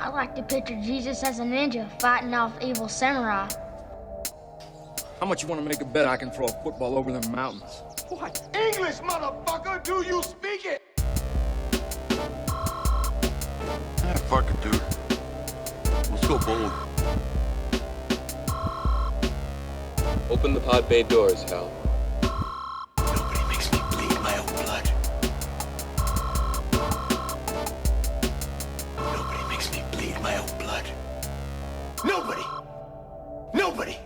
I like to picture Jesus as a ninja fighting off evil samurai. How much you want to make a bet I can throw a football over them mountains? What? English, motherfucker! Do you speak it? Ah, fuck it, dude. Let's go bold. Open the pod bay doors, Hal. Nobody makes me bleed my own blood. Nobody makes me bleed my own blood. Nobody! Nobody!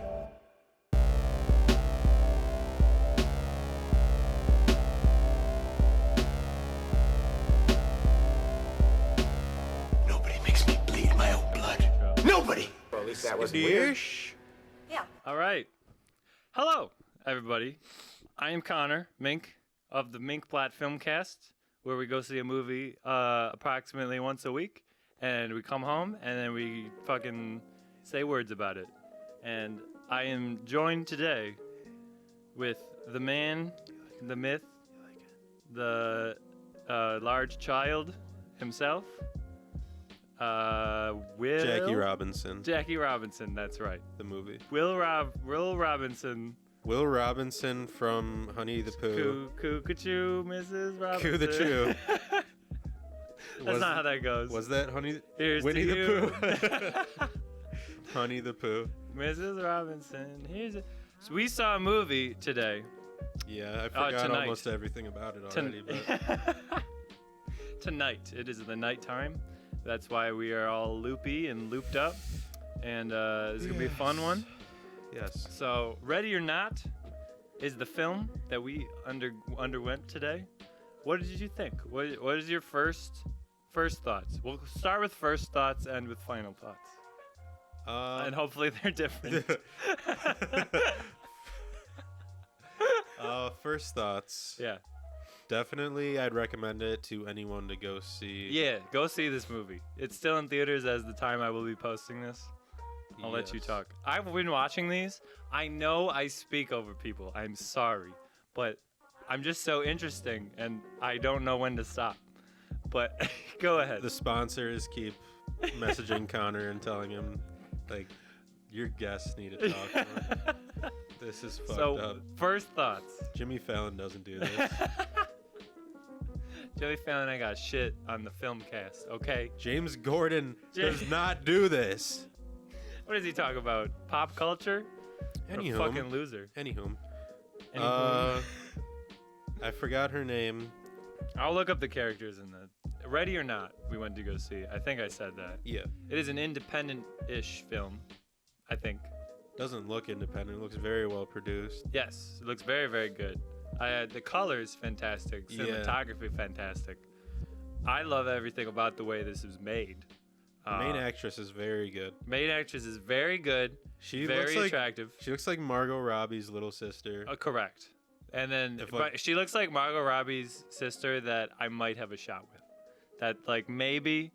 Nobody makes me bleed my own blood. Nobody! Well, at least that was weird. Yeah. All right. Hello, everybody. I am Connor, Mink, of the Minkblot Filmcast, where we go see a movie approximately once a week, and we come home, and then we fucking say words about it. And I am joined today with the man, the myth, the large child himself, Will... Jackie Robinson. Jackie Robinson, that's right. The movie. Will Robinson. Will Robinson from Honey the Pooh. Coo-coo-choo, Mrs. Robinson. Coo the Chew. That's not how that goes. Was that Honey? Here's Winnie to the Pooh. Honey the Pooh. Mrs. Robinson. So we saw a movie today. Yeah, I forgot tonight. almost everything about it already. But Tonight. It is the nighttime. That's why we are all loopy and looped up. And it's going to be a fun one. yes. So, Ready or Not is the film that we underwent today. What did you think? What is your first thoughts? We'll start with first thoughts, end with final thoughts. And hopefully they're different. First thoughts. Yeah. Definitely, I'd recommend it to anyone to go see. Yeah, go see this movie. It's still in theaters as the time I will be posting this. I'll let you talk. I've been watching these. I know I speak over people. I'm sorry. But I'm just so interesting, and I don't know when to stop. But go ahead. The sponsors keep messaging Connor and telling him, like, your guests need to talk more. This is fucked up. First thoughts. Jimmy Fallon doesn't do this. Jimmy Fallon, I got shit on the film cast, okay? James Gordon does not do this. What does he talk about? Pop culture? Anywho. What a fucking loser. Anywho. Anywho. I forgot her name. I'll look up the characters in the... Ready or Not, we went to go see. I think I said that. Yeah. It is an independent-ish film, I think. Doesn't look independent. It looks very well produced. Yes, it looks very, very good. The colors fantastic. Cinematography fantastic. I love everything about the way this is made. The main actress is very good. Main actress is very good. She very looks attractive. She looks like Margot Robbie's little sister. Correct. And then but she looks like Margot Robbie's sister that I might have a shot with. That like maybe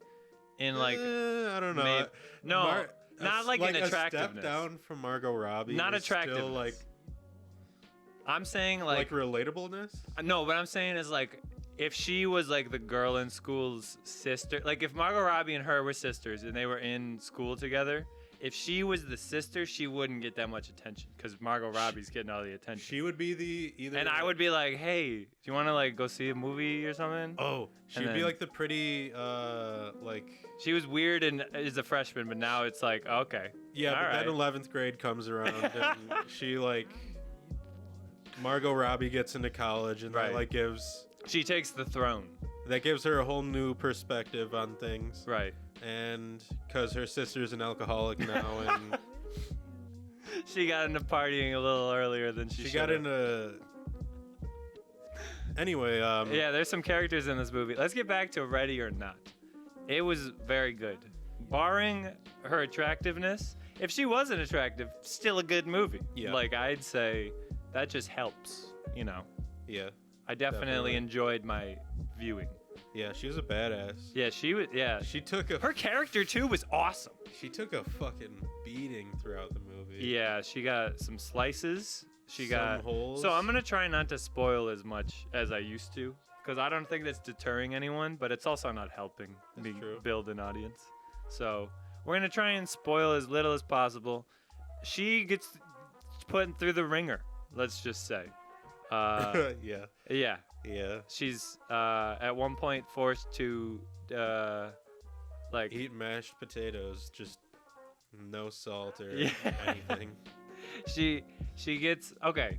in like I don't know. No. Not like an attractiveness. A step down from Margot Robbie. Not attractiveness. Still like I'm saying like relatableness? No, what I'm saying is like if she was like the girl in school's sister, like if Margot Robbie and her were sisters and they were in school together, if she was the sister, she wouldn't get that much attention because Margot Robbie's getting all the attention. She would be the either. And I would be like, hey, do you want to like go see a movie or something? Oh, she'd be like the pretty like. She was weird and is a freshman, but now it's like okay. Yeah, but then 11th grade comes around and she like. Margot Robbie gets into college and that like gives. She takes the throne. That gives her a whole new perspective on things. Right. And because her sister's an alcoholic now and. She got into partying a little earlier than she got into. Anyway, yeah, there's some characters in this movie. Let's get back to Ready or Not. It was very good. Barring her attractiveness, if she wasn't attractive, still a good movie. Yeah. Like I'd say that just helps, you know. Yeah. I definitely enjoyed my viewing. Yeah, she was a badass. Yeah, she was. Yeah, she took her character too was awesome. She took a fucking beating throughout the movie. Yeah, she got some slices. She got holes. So I'm gonna try not to spoil as much as I used to, because I don't think that's deterring anyone, but it's also not helping me build an audience. So we're gonna try and spoil as little as possible. She gets put through the ringer. Let's just say. Yeah. Yeah. Yeah. She's at one point forced to like Eat mashed potatoes, just no salt or Yeah. anything. she gets okay.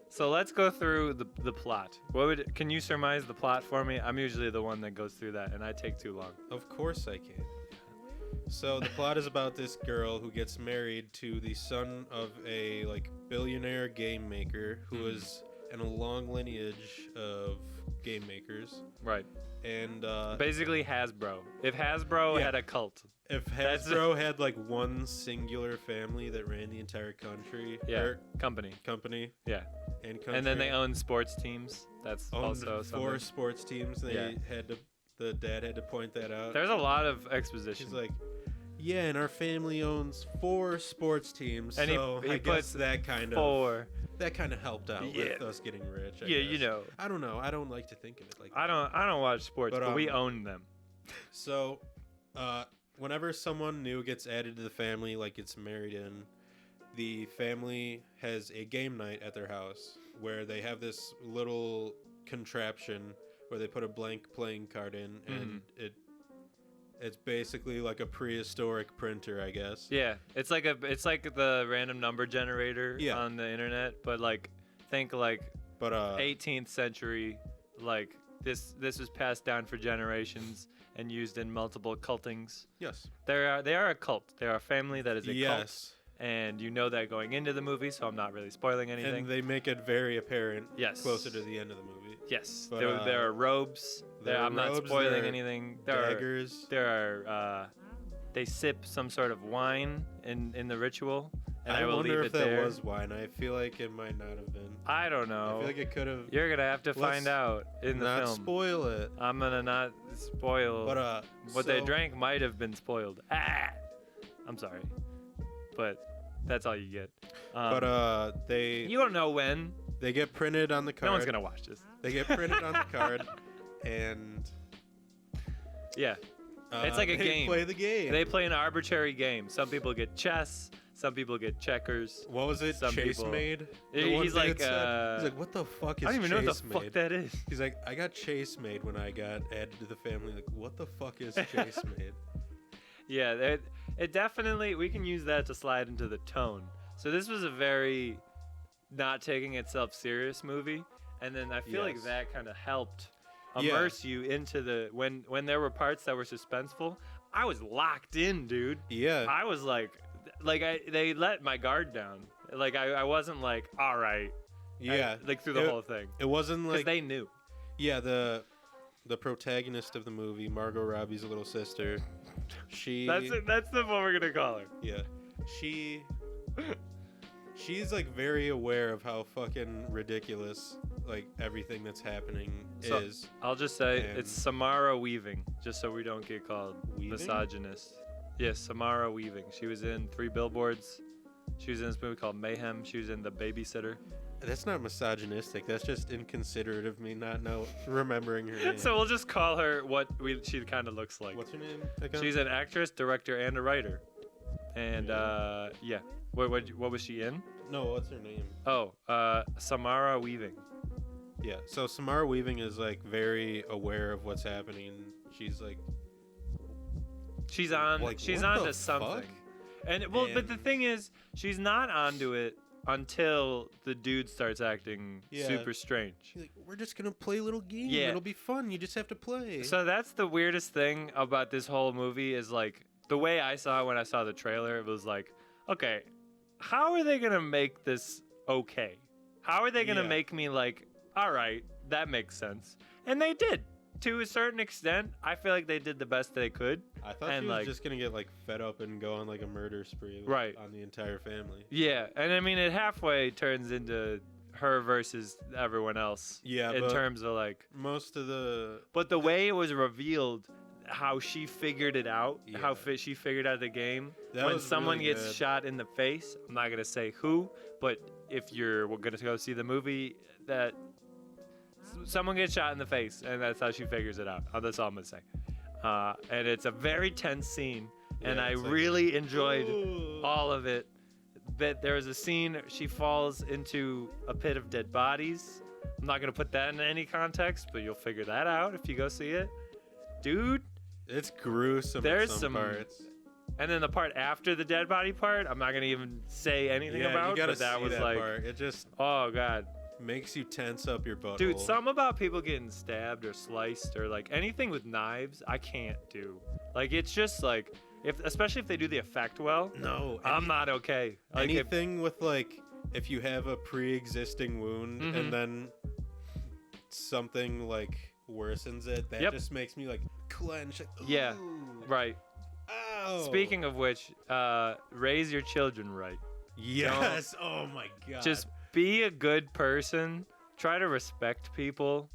So let's go through the plot. Can you surmise the plot for me? I'm usually the one that goes through that, and I take too long. Of course I can. So the plot is about this girl who gets married to the son of a billionaire game maker who is in a long lineage of game makers. Right. And Basically Hasbro. If Hasbro had a cult. if Hasbro had one singular family that ran the entire country, Company. Yeah. and country, And then they own sports teams. That's owned also 4 something. sports teams. They the dad had to point that out. There's a lot of exposition. He's like, yeah, and our family owns 4 sports teams, And so he I guess puts that kind of helped out with us getting rich. I you guess. know. I don't know. I don't like to think of it like I don't watch sports, But, but we own them. So, whenever someone new gets added to the family, gets married in, the family has a game night at their house where they have this little contraption where they put a blank playing card in, and it's basically like a prehistoric printer, I guess. Yeah, it's like the random number generator on the internet, but think 18th century, this was passed down for generations and used in multiple cultings. Yes. They are a cult. They are a family that is a cult. Yes. And you know that going into the movie, so I'm not really spoiling anything. And they make it very apparent Yes. closer to the end of the movie. Yes, But, there are robes. I'm not spoiling anything. Daggers. There are they sip some sort of wine in the ritual, and I will wonder leave if it that there. was wine. I feel like it might not have been. I don't know. I feel like it could have. You're gonna have to Let's find out in the not film. spoil it. I'm gonna not spoil. But what they drank might have been spoiled. I'm sorry, but that's all you get. They You don't know when. they get printed on the card. No one's gonna watch this. They get printed on the card, and Yeah. It's like a they game. Play the game. They play an arbitrary game. Some people get chess. Some people get checkers. What was it? Some Chase people- made. He's like, he's like, what the fuck is I don't even know what Chase the fuck made? that is. He's like, I got Chase made when I got added to the family. Like, what the fuck is Chase made? Yeah, it definitely, we can use that to slide into the tone. So this was a very not taking itself serious movie, and then I feel like Yes. that kind of helped immerse you into the when there were parts that were suspenseful. I was locked in, dude. Yeah. I was they let my guard down. I wasn't like, all right. Yeah. Through the whole thing. It wasn't Because like they knew. Yeah, the protagonist of the movie, Margot Robbie's little sister, she That's the what we're gonna call her. Yeah. She's like very aware of how fucking ridiculous everything that's happening is. I'll just say And- it's Samara Weaving, just so we don't get called Weaving? misogynist. Yes, Samara Weaving. She was in 3 Billboards. She was in this movie called Mayhem. She was in The Babysitter. That's not misogynistic. That's just inconsiderate of me not remembering her name. So we'll just call her what she kind of looks like. What's her name again? She's an actress, director, and a writer. And yeah, what was she in? No, what's her name? Oh, Samara Weaving. Yeah. So Samara Weaving is very aware of what's happening. She's She's on. She's what onto the something. fuck? But the thing is, she's not onto it until the dude starts acting Yeah. super strange. She's like, we're just gonna play a little game. Yeah. It'll be fun. You just have to play. So that's the weirdest thing about this whole movie is the way I saw it when I saw the trailer. It was okay, how are they gonna make this okay? How are they gonna Yeah. make me all right, that makes sense? And they did. To a certain extent, I feel like they did the best they could. I thought and she was just gonna get fed up and go on a murder spree Right. on the entire family. Yeah, and I mean it halfway turns into her versus everyone else. Yeah, in but terms of most of the But the way it was revealed, how she figured it out, how Yeah. she figured out the game. That When was someone really gets good. shot in the face, I'm not gonna say who, but if you're gonna go see the movie, that someone gets shot in the face, and that's how she figures it out. That's all I'm gonna say. And it's a very tense scene. and Yeah, I it's like, really enjoyed "Ooh." all of it. But there was a scene she falls into a pit of dead bodies. I'm not gonna put that in any context, but you'll figure that out if you go see it, dude. It's gruesome. There's at some parts. And then the part after the dead body part, I'm not gonna even say anything Yeah, about. you gotta but that see was that like, part. It just oh god, makes you tense up your butthole. dude. Something about people getting stabbed or sliced or like anything with knives, I can't do. Like it's just like especially if they do the effect well. No, I'm not okay. Like anything with like if you have a pre-existing wound Mhm. and then something like worsens it, that Yep. just makes me like clench. Like, Yeah, "Ooh, right. Ow. Speaking of which, raise your children right. yes. Oh my god. Just be a good person. Try to respect people.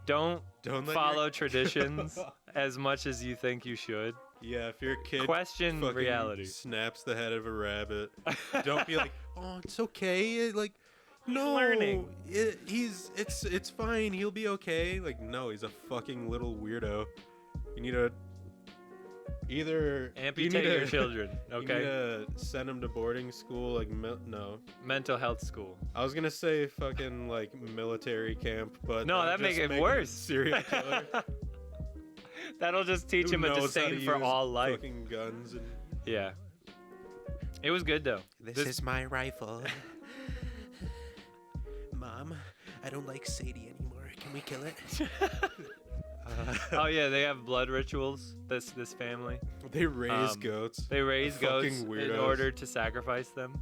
Don't don't let follow your- traditions as much as you think you should. Yeah, if your kid Question fucking reality. snaps the head of a rabbit, don't be like, "Oh, it's okay." Like, no, learning. It's fine. He'll be okay. Like, no, he's a fucking little weirdo. You need to either Amputate your children, You need okay? to send him to boarding school. Like, no, Mental health school. I was gonna say fucking like military camp, but No, that just make it him worse. Serial killer. That'll just teach Who him a knows how to disdain for use all life. Fucking guns and. Yeah. It was good though. This is my rifle. Mom, I don't like Sadie anymore. Can we kill it? Oh yeah, they have blood rituals. This family. They raise Um, goats. They raise goats fucking in weirdos. order to sacrifice them,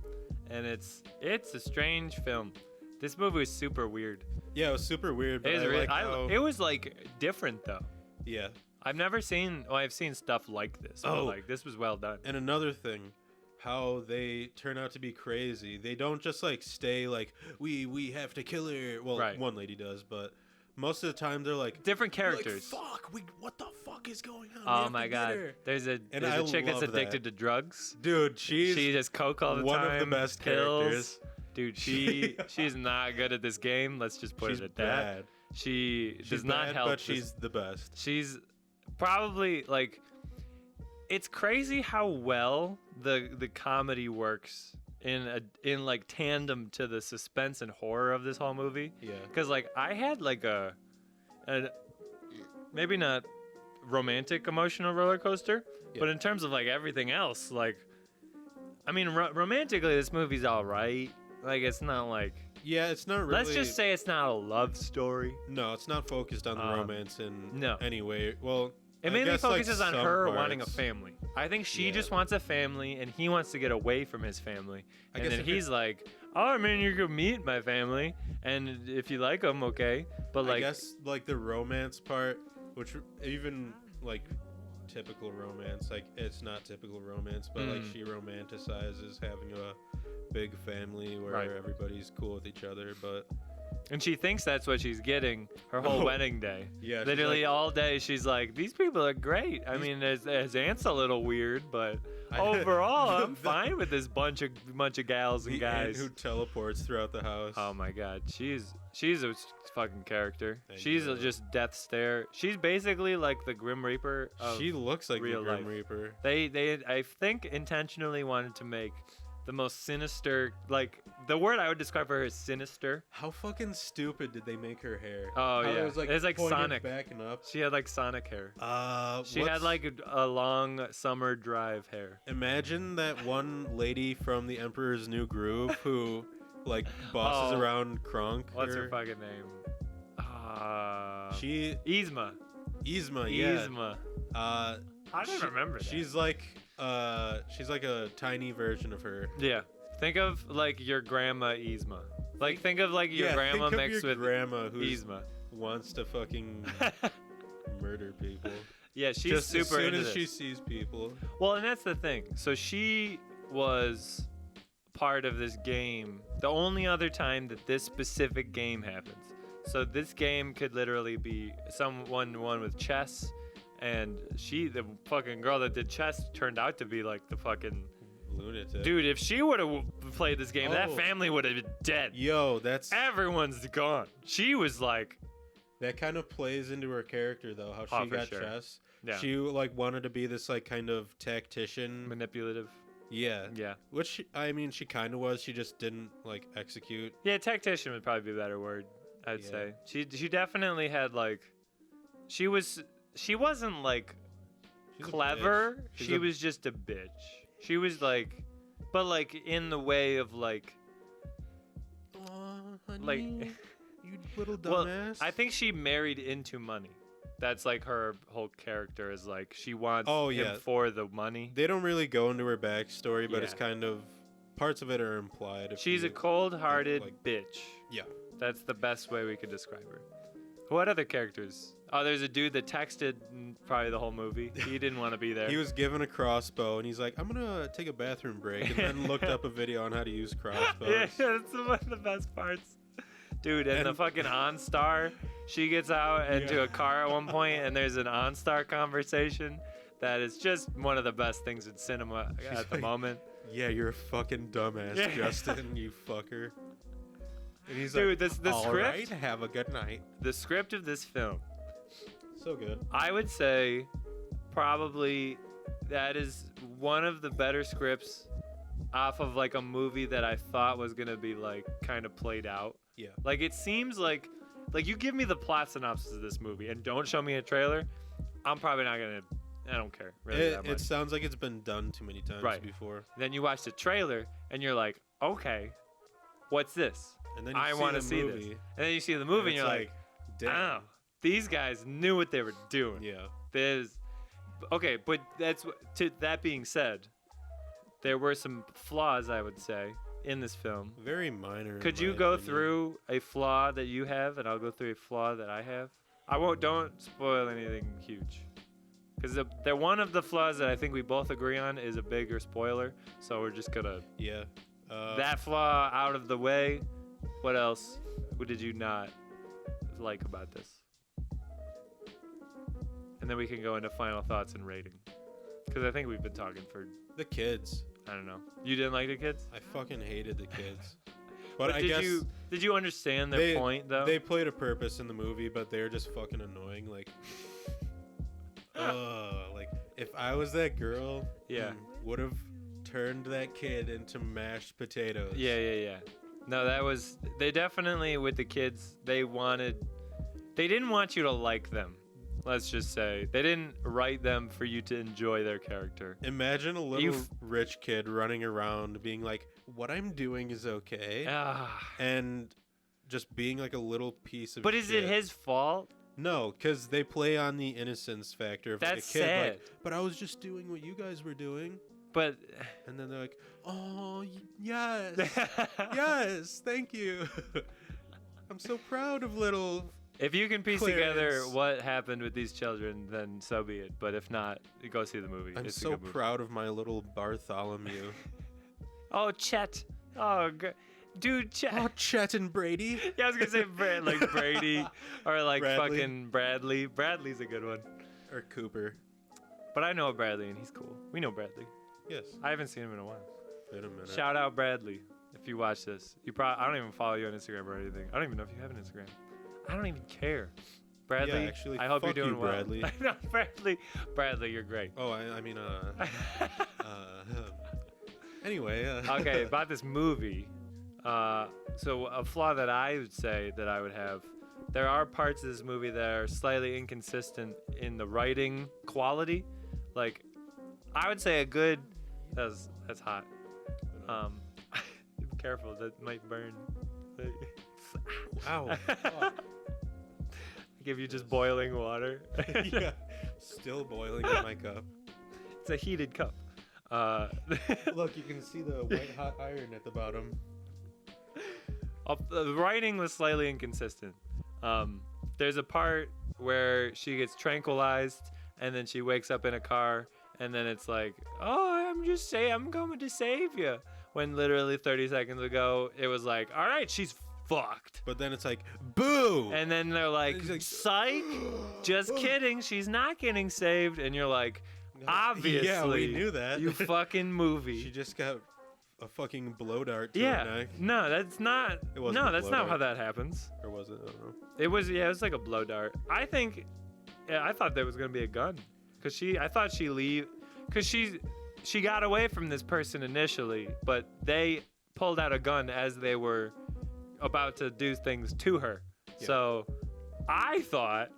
and it's a strange film. This movie was super weird. Yeah, it was super weird, but It was, I really, like how... it was like different though. Yeah. I've never seen. Well, I've seen stuff like this. But Oh. like this was well done. And another thing, how they turn out to be crazy. They don't just like stay like we have to kill her. Well, Right. one lady does, but most of the time they're like Different like, characters. fuck, what the fuck is going on? We Oh have my to get god. her." There's a And there's I a chick that's love that. addicted to drugs. Dude, she's She does coke all the one time. of the best pills. characters. Dude, she's not good at this game. Let's just put She's it at that. bad. She She's does not bad, help. but this- she's the best. she's probably like. It's crazy how well the comedy works in like tandem to the suspense and horror of this whole movie. Yeah. Because like I had like a maybe not romantic emotional roller coaster, but in terms of like everything else, like I mean romantically this movie's all right. Like it's not like Yeah, it's not really. let's just say it's not a love story. No, it's not focused on the romance in no. any way. Well, It I mainly guess, like, focuses on some her wanting a parts. family. I think she Yeah. just wants a family, and he wants to get away from his family. I And guess then if it- he's like, "Oh, I mean, you could meet my family, and if you like them, okay." But I like, guess like the romance part, which even like typical romance, like it's not typical romance, but like she romanticizes having a big family where Right. everybody's cool with each other, but and she thinks that's what she's getting her whole Oh. wedding day. yeah, she's Literally like, all day, she's like, "These people are great." I mean, his aunt's a little weird, but overall, I'm fine with this bunch of gals and the aunt guys. who teleports throughout the house. Oh my god, she's a fucking character. I She's know. just death stare. She's basically like the Grim Reaper of She looks like the real Grim life. Reaper. They I think intentionally wanted to make the most sinister, like the word I would describe her is sinister. How fucking stupid did they make her hair? Oh, How yeah. it was like, It's like pointed Sonic. back and up. She had like Sonic hair. She had what's- like a long summer drive hair. Imagine that one lady from The Emperor's New Groove who, like, bosses Oh. around Kronk. What's her or- fucking name? She Yzma. Yzma, yeah. Yzma. Uh, I don't remember that. she's like a tiny version of her. Yeah. Think of like your grandma Yzma. Like think of like your Yeah, grandma think of mixed your with grandma who Yzma. wants to fucking murder people. Yeah, she's Just super as soon into as this. she sees people. Well, and that's the thing. So she was part of this game. The only other time that this specific game happens. So this game could literally be someone with chess, and the fucking girl that did chess turned out to be like the fucking Lunatic. dude. If she would have played this game, that Oh. family would have been dead. Yo, that's Everyone's gone. She was like, that kind of plays into her character though. How Oh, she for got sure. chess. Yeah. She like wanted to be this like kind of tactician. Manipulative. Yeah. Yeah. Which I mean, she kind of was. She just didn't like execute. Yeah, tactician would probably be a better word, I'd say. She definitely had like she wasn't like She's a clever. bitch. She was just a bitch. She was like but like in the way of like Honey, like you little well, dumbass. I think she married into money. That's like her whole character is like she wants him for the money. They don't really go into her backstory, but it's Yeah. kind of parts of it are implied. She's a cold-hearted like- bitch. Yeah. That's the best way we could describe her. What other characters? Oh, there's a dude that texted probably the whole movie. He didn't want to be there. He was given a crossbow, and he's like, "I'm gonna take a bathroom break," and then looked up a video on how to use crossbows. Yeah, that's one of the best parts. Dude, and the fucking OnStar, she gets out into a car at one point, and there's an OnStar conversation that is just one of the best things in cinema at the like, moment. Yeah, you're a fucking dumbass, Yeah. Justin, you fucker. And he's Dude, like, the "All script, right, have a good night." the script of this film, So good. I would say probably that is one of the better scripts off of like a movie that I thought was gonna be like kind of played out. Yeah. Like it seems like you give me the plot synopsis of this movie and don't show me a trailer, I'm probably not gonna. I don't care really that much. It sounds like it's been done too many times before. Then you watch the trailer and you're like, okay, what's this? And then you I see want to the see movie, this. And then you see the movie and it's you're like, damn. oh, these guys knew what they were doing. Yeah. There's okay, but that being said, there were some flaws I would say in this film. Very minor. Could in you my go opinion. through a flaw that you have, and I'll go through a flaw that I have? I won't. Don't spoil anything huge, because they're one of the flaws that I think we both agree on is a bigger spoiler. So we're just gonna Yeah. that flaw out of the way. What else? What did you not like about this? And then we can go into final thoughts and rating, because I think we've been talking for The kids. I don't know. You didn't like the kids? I fucking hated the kids. But I did guess did you understand their point though? they played a purpose in the movie, but they're just fucking annoying. Like, like if I was that girl, Yeah. would have turned that kid into mashed potatoes. Yeah. No, they definitely with the kids, they didn't want you to like them. Let's just say they didn't write them for you to enjoy their character. Imagine a little rich kid running around being like, "What I'm doing is okay," and just being like a little piece of. But is shit. it his fault? No, because they play on the innocence factor of That's like a kid. sad. Like, but I was just doing what you guys were doing. But And then they're like, "Oh, yes, yes, thank you. I'm so proud of little." if you can piece together Clarence. what happened with these children, then so be it. But if not, go see the movie. I'm It's a so good movie. proud of my little Bartholomew. Oh, Chet. Oh, dude, Chet. Oh, Chet and Brady. Yeah, I was gonna say like Brady or like Bradley. fucking Bradley. Bradley's a good one. Or Cooper. But I know Bradley and he's cool. We know Bradley. Yes. I haven't seen him in a while. Been a minute. Shout out Bradley if you watch this. I don't even follow you on Instagram or anything. I don't even know if you have an Instagram. I don't even care. Bradley, Yeah, actually, I hope you're fuck you, doing well. Bradley. No, Bradley, you're great. Oh, I mean, anyway. Okay, about this movie. So a flaw that I would say that I would have, there are parts of this movie that are slightly inconsistent in the writing quality. Like, I would say a good. That's hot. Be careful, that might burn. Ow. I give you just boiling water. Yeah. Still boiling in my cup. It's a heated cup. Look, you can see the white hot iron at the bottom. The writing was slightly inconsistent. There's a part where she gets tranquilized and then she wakes up in a car and then it's like, oh, I'm going to save you. When literally 30 seconds ago, it was like, all right, she's fucked. But then it's like, boo! And then they're like, He's like, psych, just kidding, she's not getting saved. And you're like, obviously. Yeah, we knew that. You fucking movie. She just got a fucking blow dart to her Yeah, neck. no, that's not. It wasn't No, a that's blow not how dart. that happens. Or was it? I don't know. It was like a blow dart. I thought there was gonna be a gun. Cause I thought cause she got away from this person initially, but they pulled out a gun as they were about to do things to her. Yeah. So I thought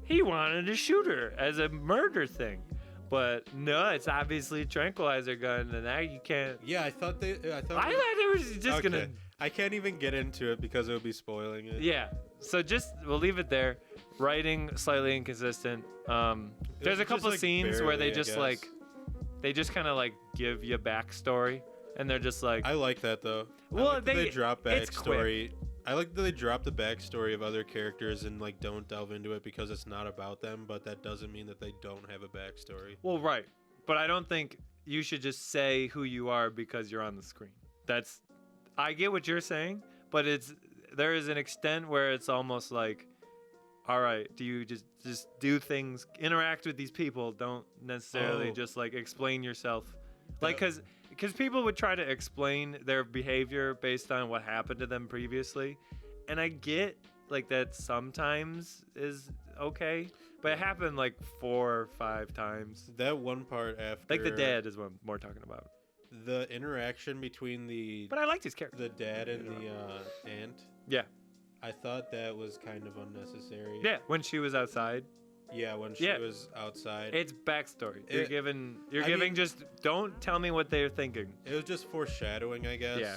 he wanted to shoot her as a murder thing. But no, it's obviously a tranquilizer gun, and now you can't. Yeah, I thought they I thought it was just gonna. I can't even get into it because it would be spoiling it. Yeah, so we'll leave it there. Writing slightly inconsistent. There's a couple like scenes where they barely, I just guess. like, they just kind of like give you backstory, and they're just like. I like that though. Well, I like that they drop it's quick. backstory. I like that they drop the backstory of other characters and like don't delve into it because it's not about them. But that doesn't mean that they don't have a backstory. Well, right, but I don't think you should just say who you are because you're on the screen. I get what you're saying, but there is an extent where it's almost like, all right, do you just do things, interact with these people, don't necessarily just like explain yourself, like because people would try to explain their behavior based on what happened to them previously, and I get like that sometimes is okay, but it happened like 4 or 5 times. That one part after, Like the dad is what I'm more talking about. the interaction between But I liked his character. the dad and the aunt. Yeah. I thought that was kind of unnecessary. Yeah, when she was outside. Yeah, when she Yeah. was outside. It's backstory. You're I giving mean- just don't tell me what they're thinking. It was just foreshadowing, I guess. Yeah.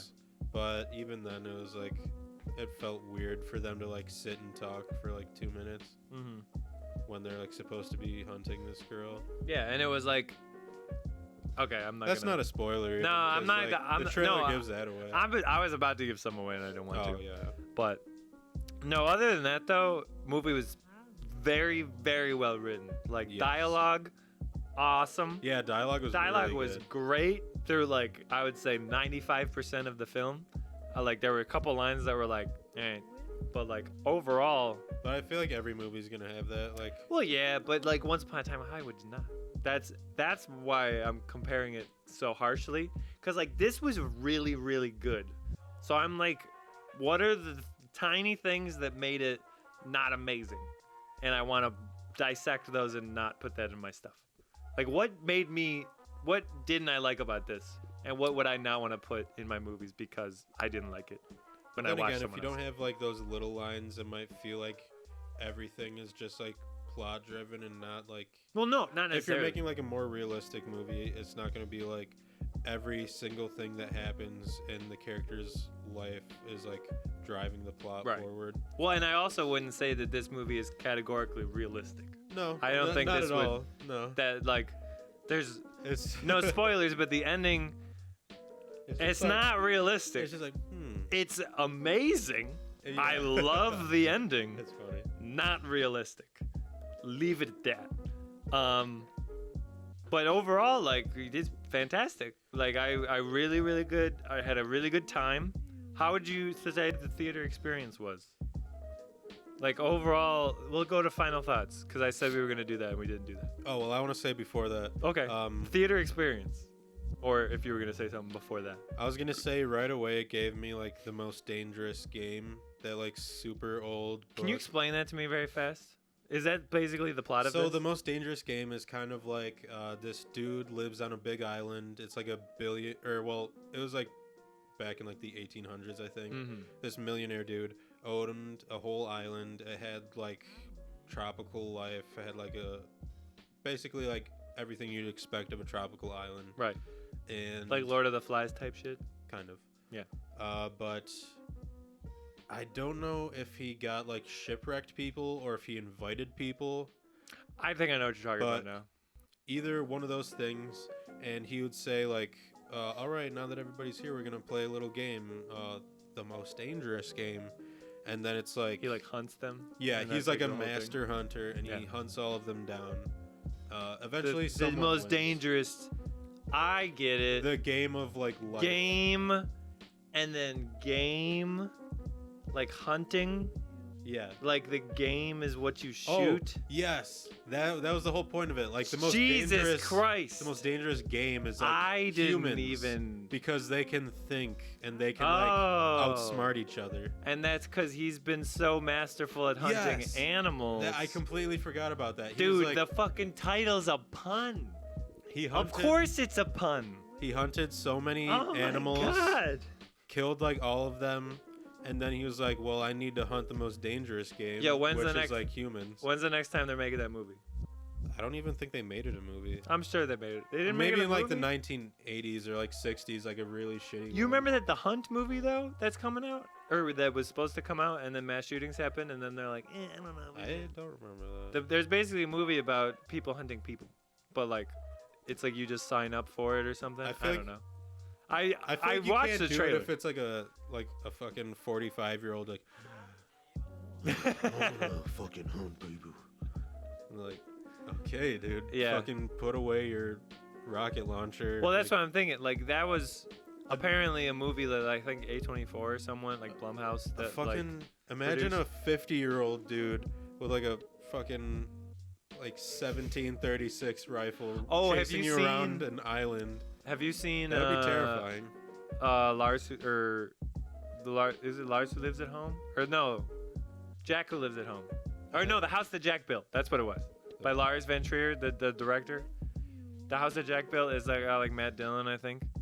But even then, it was like, it felt weird for them to like sit and talk for like 2 minutes Mm-hmm. when they're like supposed to be hunting this girl. Yeah, and it was like, okay, I'm not. That's not a spoiler. No, I'm not. The trailer gives that away. I was about to give some away, and I didn't want to. yeah. But no, other than that though, movie was very, very well written. Like Yes. dialogue, awesome. Yeah, dialogue was Dialogue really was good. great through like I would say 95% of the film. Like there were a couple lines that were like, but like overall, But I feel like every movie's gonna have that. Like, well, yeah, but like Once Upon a Time in Hollywood did not. That's why I'm comparing it so harshly, because like this was really, really good. So I'm like, what are the tiny things that made it not amazing? And I want to dissect those and not put that in my stuff. Like what didn't I like about this? And what would I not want to put in my movies because I didn't like it when I then watched again, if someone you else? don't have like those little lines, it might feel like everything is just like plot driven and not like. Well, no, not necessarily. If you're making like a more realistic movie, it's not going to be like every single thing that happens in the character's life is like driving the plot Right. forward. Well, and I also wouldn't say that this movie is categorically realistic. No, I don't think not this at would- all. No, That like, there's it's no spoilers, but the ending, just it's like- not realistic. It's just like It's amazing. Yeah. I love the ending. It's funny. Not realistic. Leave it at that. But overall, like, he did fantastic. Like, I really, really good. I had a really good time. How would you say the theater experience was? Like, overall, we'll go to final thoughts, because I said we were going to do that, and we didn't do that. Oh well, I want to say before that. Okay. Theater experience. Or if you were going to say something before that. I was gonna say right away it gave me like the most dangerous game, that like super old. Can you book. explain that to me very fast? Is that basically the plot of So this? the most dangerous game is kind of like this dude lives on a big island. It's like it was like back in like the 1800s, I think. Mhm. This millionaire dude owned a whole island. It had like tropical life. It had like basically like everything you'd expect of a tropical island. Right. And Like Lord of the Flies type shit? kind of. Yeah. But I don't know if he got like shipwrecked people or if he invited people. I think I know what you're talking about But- now. Either one of those things, and he would say like, all right, now that everybody's here, we're gonna play a little game, the most dangerous game. And then it's like He like hunts them. yeah, and he's that's, like a the whole thing? master hunter, and Yeah. he hunts all of them down. The Eventually, someone most wins. dangerous. I get it. The game of like life. Game, and then game, like hunting, Yeah. Like the game is what you Oh, shoot. yes. That was the whole point of it. Like the most Jesus dangerous Christ. The most dangerous game is like I didn't humans, even because they can think and they can Oh. like outsmart each other. And that's because he's been so masterful at hunting Yes. animals. I completely forgot about that. He Dude, was the like, fucking title's a pun. he Of hunted, course it's a pun. he hunted so many Oh animals, my God. killed like all of them, and then he was like, "Well, I need to hunt the most dangerous game, Yo, when's which the is next- like humans." When's the next time they're making that movie? I don't even think they made it a movie. I'm sure they made it. They didn't Maybe make it in a like the movie? 1980s or like 60s, like a really shitty. You one. remember that the Hunt movie though that's coming out, or that was supposed to come out, and then mass shootings happened, and then they're like, I don't know. I don't remember that. There's basically a movie about people hunting people, but like, it's like you just sign up for it or something. I I, feel don't like- know. I I feel like you watched can't the do trailer. it if it's like a fucking 45-year-old like. I'm gonna fucking hunt people. And like, okay, dude. Yeah. Fucking put away your rocket launcher. Well, that's like, what I'm thinking. Like that was apparently a movie that I think A24 or someone like Blumhouse a that fucking. like Imagine produced- a 50-year-old dude with like a fucking like 1736 rifle Oh, have chasing you you around seen- an island. Have you seen That'd be terrifying. Lars or the Lars? Is it Lars Who Lives at Home? Or no, Jack Who Lives at Home? Or no, The House That Jack Built. That's what it was. By Lars von Trier, the director. The House That Jack Built is like Matt Dillon, I think. You know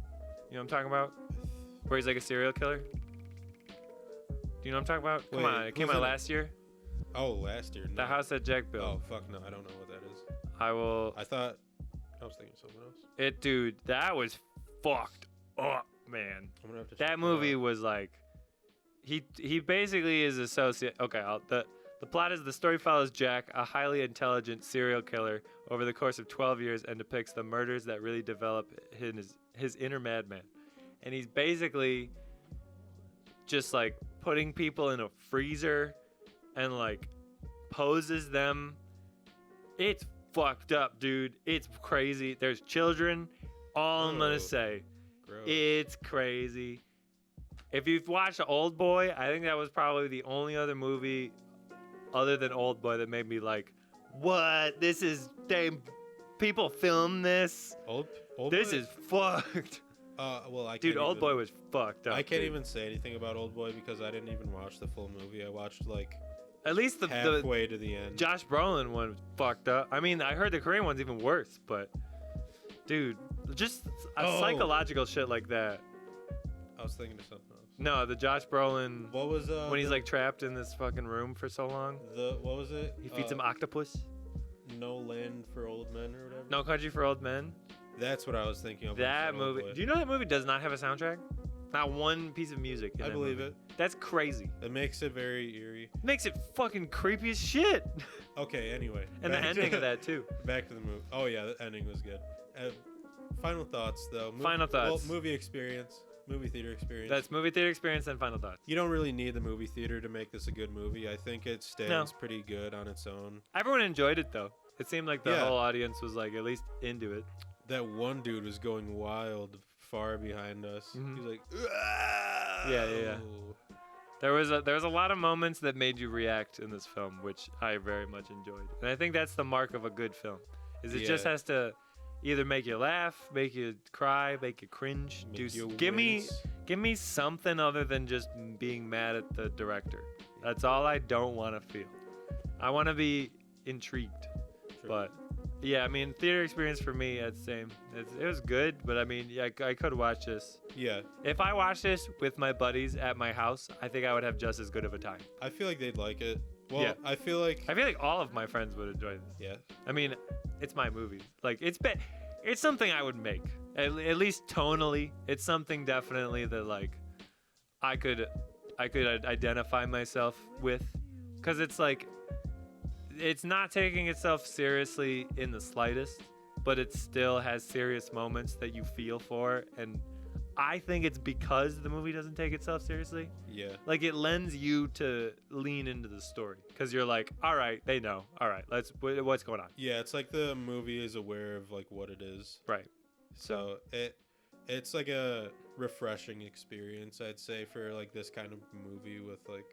what I'm talking about? Where he's like a serial killer. Do you know what I'm talking about? Come Wait, on, it came who's out in it? last year. Oh, last year. The No. House That Jack Built. Oh fuck no, I don't know what that is. I will. I thought I was thinking of something else. Dude, that was fucked up, man. I'm gonna have to check That it movie out. was like, he basically is associate. Okay, the plot is the story follows Jack, a highly intelligent serial killer, over the course of 12 years and depicts the murders that really develop his inner madman, and he's basically just like putting people in a freezer and like poses them. It's fucked up, dude. It's crazy. There's children. All I'm Oh. gonna say. Gross. It's crazy. If you've watched Old Boy, I think that was probably the only other movie other than Old Boy that made me like, what? This is people film this. Old This Boy? is fucked. Well, I Dude, can't Old even, Boy was fucked up. I can't dude. even say anything about Old Boy because I didn't even watch the full movie. I watched like At least the halfway to the end. Josh Brolin one was fucked up. I mean, I heard the Korean one's even worse, but dude, just Oh. psychological shit like that. I was thinking of something else. No, the Josh Brolin What was when he's like trapped in this fucking room for so long. what was it? He feeds him octopus. No Land for Old Men or whatever. No Country for Old Men. That's what I was thinking of. when I That said Old movie. Boy. Do you know that movie does not have a soundtrack? Not one piece of music. In I that believe movie. it. That's crazy. It makes it very eerie. Makes it fucking creepy as shit. Okay, anyway. And the back ending to- of that too. Back to the movie. Oh yeah, the ending was good. Final thoughts though. Final thoughts. Well, movie experience. Movie theater experience. That's movie theater experience and final thoughts. You don't really need the movie theater to make this a good movie. I think it stands pretty good on its own. Everyone enjoyed it though. It seemed like the Yeah. whole audience was like at least into it. That one dude was going wild far behind us. Mhm. He was like, Yeah. There was a lot of moments that made you react in this film, which I very much enjoyed. And I think that's the mark of a good film. Is it just Yeah. has to either make you laugh, make you cry, make you cringe. Make you Give wince. me something other than just being mad at the director. That's all I don't want to feel. I want to be intrigued. True. But yeah, I mean, theater experience for me, it's the same. It was good, but I mean, yeah, I could watch this. Yeah, If I watched this with my buddies at my house, I think I would have just as good of a time. I feel like they'd like it. Well, Yeah. I feel like I feel like all of my friends would enjoy this. yeah. I mean, it's my movie. Like, it's something I would make. At least tonally, it's something definitely that like I could identify myself with, because it's like it's not taking itself seriously in the slightest, but it still has serious moments that you feel for, and I think it's because the movie doesn't take itself seriously. Yeah. Like, it lends you to lean into the story because you're like, all right, they know. All right, what's going on? Yeah, it's like the movie is aware of like what it is. Right. So it's like a refreshing experience, I'd say, for like this kind of movie with like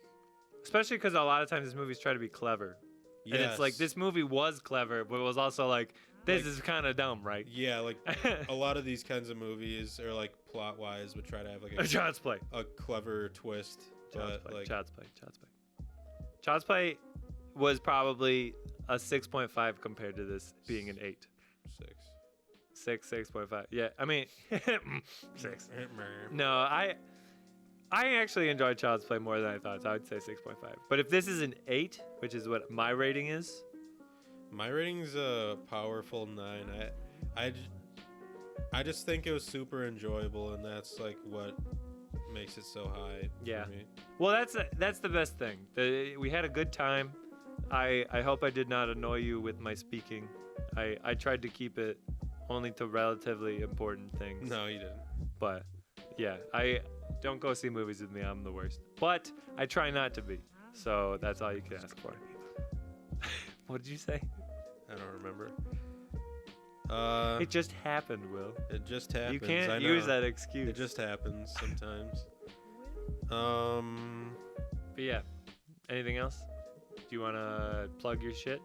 Especially because a lot of times these movies try to be clever. And it's like, this movie was clever, but it was also like, this is kind of dumb, right? Yeah, like a lot of these kinds of movies are like plot-wise would try to have like a Child's Play. A clever twist. Child's Play. Child's Play was probably a 6.5 compared to this being an 8. 6.5. Yeah, I mean, 6. No, I actually enjoyed Child's Play more than I thought, so I would say 6.5. But if this is an 8, which is what my rating is, my rating's a powerful 9. I just think it was super enjoyable, and that's like what makes it so high. Yeah. For me. Well, that's the best thing. We had a good time. I hope I did not annoy you with my speaking. I tried to keep it only to relatively important things. No, you didn't. But yeah, I don't go see movies with me. I'm the worst. But I try not to be. So that's all you can ask for. What did you say? I don't remember. It just happened, Will. It just happens. You can't I know. use that excuse. It just happens sometimes. But yeah, anything else? Do you want to plug your shit?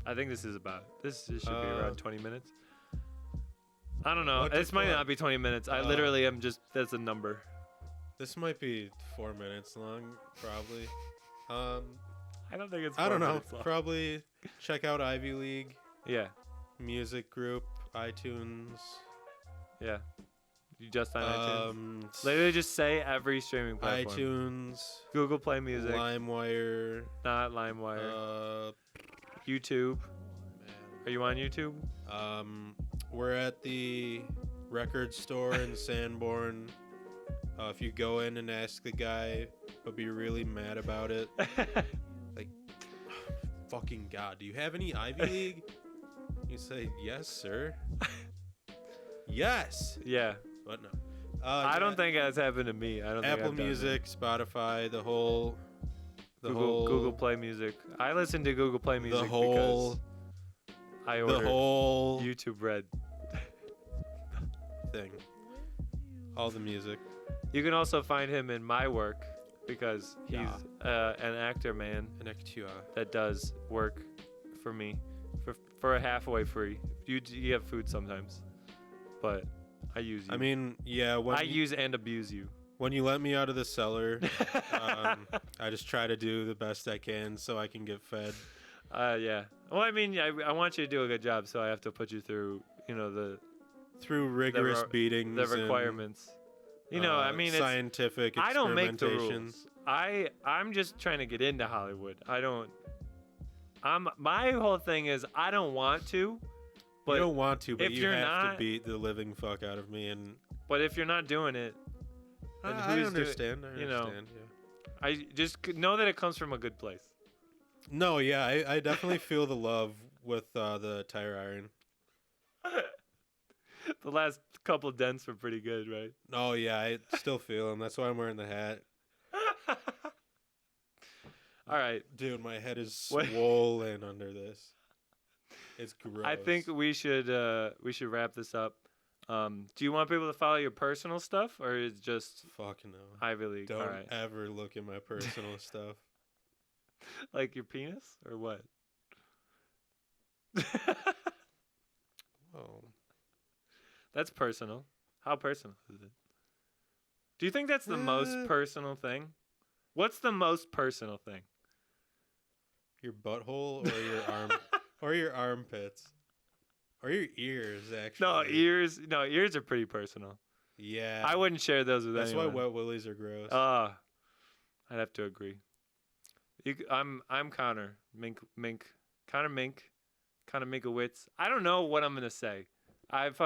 I think this should be around 20 minutes. I don't know. This might not be 20 minutes. I literally am just, that's a number. This might be 4 minutes long, probably. I don't think it's 4 I don't know. minutes long. Probably check out Ivy League. Yeah. Music group, iTunes. Yeah. You just on iTunes? Literally just say every streaming platform. iTunes. Google Play Music. LimeWire. Not LimeWire. YouTube. Man. Are you on YouTube? We're at the record store in Sanborn. If you go in and ask the guy, he'll be really mad about it. Like, fucking God, do you have any Ivy League? You say, yes, sir. Yes. Yeah. But no. I don't think that's happened to me. I don't think Apple I've done Music, Spotify, the whole Google Play Music. I listen to Google Play Music because I ordered the whole YouTube Red thing. All the music. You can also find him in my work because he's an actor man that does work for me for a halfway free. You have food sometimes, but I use you. I mean, yeah. I use and abuse you. When you let me out of the cellar, I just try to do the best I can so I can get fed. Yeah. Well, I mean, I want you to do a good job, so I have to put you through, through rigorous beatings, the requirements. I mean, scientific experimentations. I don't make the rules. I'm just trying to get into Hollywood. My whole thing is I don't want to. But you don't want to, but if you you're have not, to beat the living fuck out of me. But if you're not doing it, then I understand. Yeah. I just know that it comes from a good place. No, yeah, I definitely feel the love with the tire iron. The last couple dents were pretty good, right? Oh yeah, I still feel them. That's why I'm wearing the hat. All right, dude, my head is swollen under this. It's gross. I think we should wrap this up. Do you want people to follow your personal stuff, or is it just fucking no Ivy League? Don't ever look at my personal stuff. Like your penis, or what? Oh, that's personal. How personal is it? Do you think that's the most personal thing? What's the most personal thing? Your butthole or your arm, or your armpits, or your ears? Actually, No, ears are pretty personal. Yeah, I wouldn't share those with anyone. That's why wet willies are gross. I'd have to agree. I'm Connor Minkowitz. I don't know what I'm gonna say. I have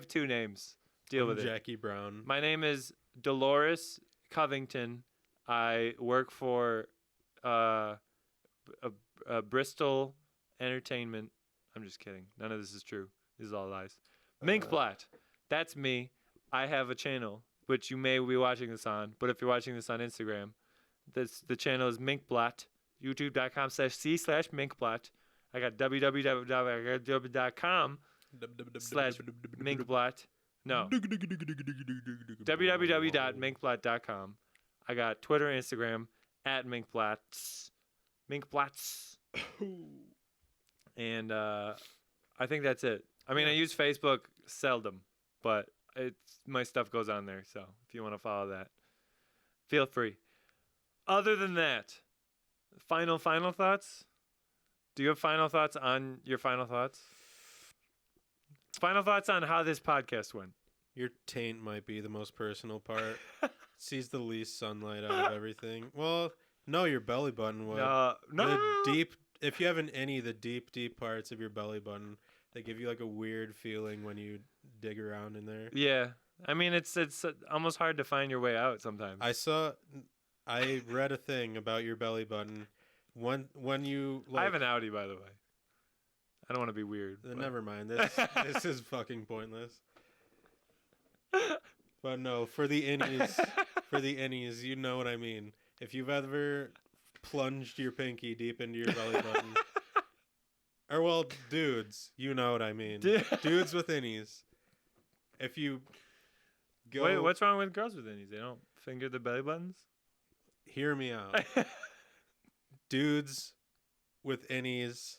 two names. Deal with it. Jackie Brown. My name is Dolores Covington. I work for Bristol Entertainment. I'm just kidding. None of this is true. This is all lies. Minkblot. That's me. I have a channel, which you may be watching this on. But if you're watching this on Instagram, the channel is Minkblot. YouTube.com/c/Minkblot. I got www.com/Minkblot. No. www.minkblot.com. I got Twitter, Instagram at Minkblots. Minkblots. And I think that's it. I mean, I use Facebook seldom, but my stuff goes on there. So if you want to follow that, feel free. Other than that, final thoughts? Do you have final thoughts on your final thoughts? Final thoughts on how this podcast went. Your taint might be the most personal part. Sees the least sunlight out of everything. Well, no, your belly button would. No. If you have the deep parts of your belly button, they give you like a weird feeling when you dig around in there. Yeah. I mean, it's almost hard to find your way out sometimes. I read a thing about your belly button. When you I have an Audi, by the way. I don't want to be weird. Never mind. This is fucking pointless. But no, for the innies, you know what I mean. If you've ever plunged your pinky deep into your belly button, or well, dudes, you know what I mean. Dudes with innies. If you go, wait, what's wrong with girls with innies? They don't finger the belly buttons. Hear me out. Dudes with innies,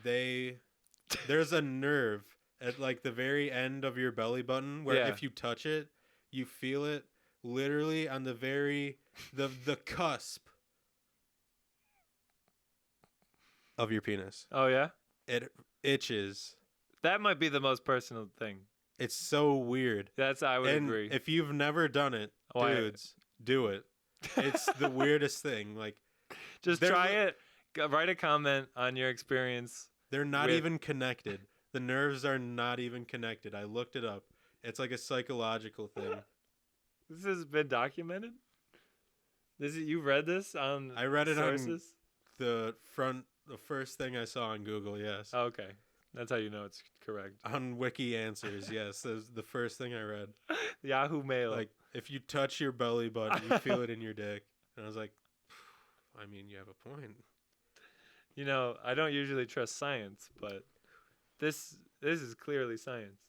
there's a nerve at like the very end of your belly button where if you touch it, you feel it literally on the cusp of your penis. Oh yeah? It itches. That might be the most personal thing. It's so weird. I would agree. If you've never done it, dudes, do it. It's the weirdest thing. Like, just try it. Write a comment on your experience. They're not even connected. The nerves are not even connected. I looked it up. It's like a psychological thing. This has been documented? You read this on I read it sources? On the first thing I saw on Google, yes. Oh, okay. That's how you know it's correct. On Wiki Answers, yes. That was the first thing I read. Yahoo Mail. Like, if you touch your belly button, you feel it in your dick. And I was like, I mean, you have a point. You know, I don't usually trust science, but this is clearly science.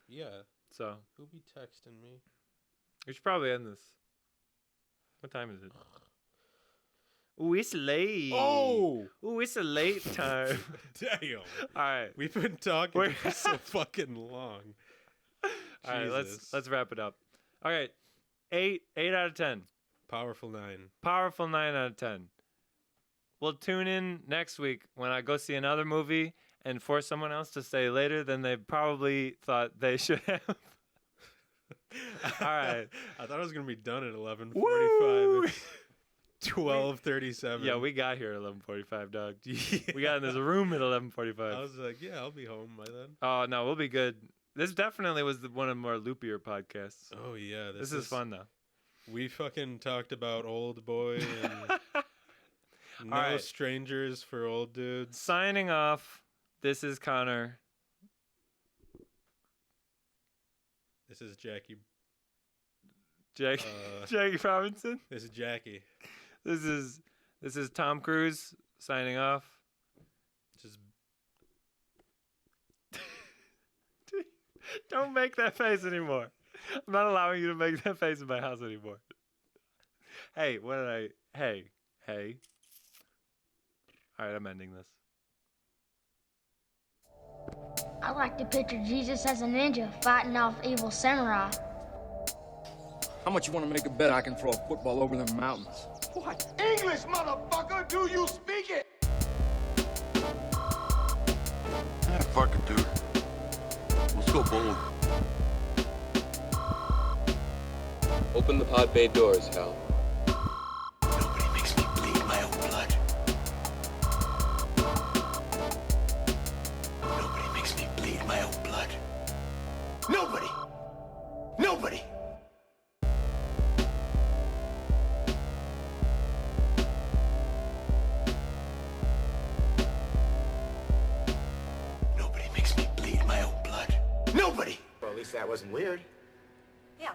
Yeah. So who be texting me? We should probably end this. What time is it? Ooh, it's late. Oh! Ooh, it's a late time. Damn. All right. We've been talking for so fucking long. All right, let's wrap it up. All right. 8 out of 10. Powerful 9. Powerful 9 out of 10. We'll tune in next week when I go see another movie and force someone else to stay later than they probably thought they should have. All right. I thought I was going to be done at 11:45. 12:37. Yeah, we got here at 11:45, dog. We got in this room at 11:45. I was like, yeah, I'll be home by then. Oh, no, we'll be good. This definitely was one of the more loopier podcasts. Oh, yeah. This is fun, though. We fucking talked about Old Boy and No Strangers for Old Dudes. Signing off. This is Connor. This is Jackie. Jackie Robinson. This is Jackie. This is Tom Cruise signing off. Just don't make that face anymore. I'm not allowing you to make that face in my house anymore. Hey, Hey. All right, I'm ending this. I like to picture Jesus as a ninja fighting off evil samurai. How much you want to make a bet I can throw a football over them mountains? What? English, motherfucker! Do you speak it? Yeah, fuck it, dude. Let's go bold. Open the pod bay doors, Hal. Nobody makes me bleed my own blood. Nobody makes me bleed my own blood. Nobody! Nobody! Nobody makes me bleed my own blood. Nobody! Well, at least that wasn't weird. Yeah.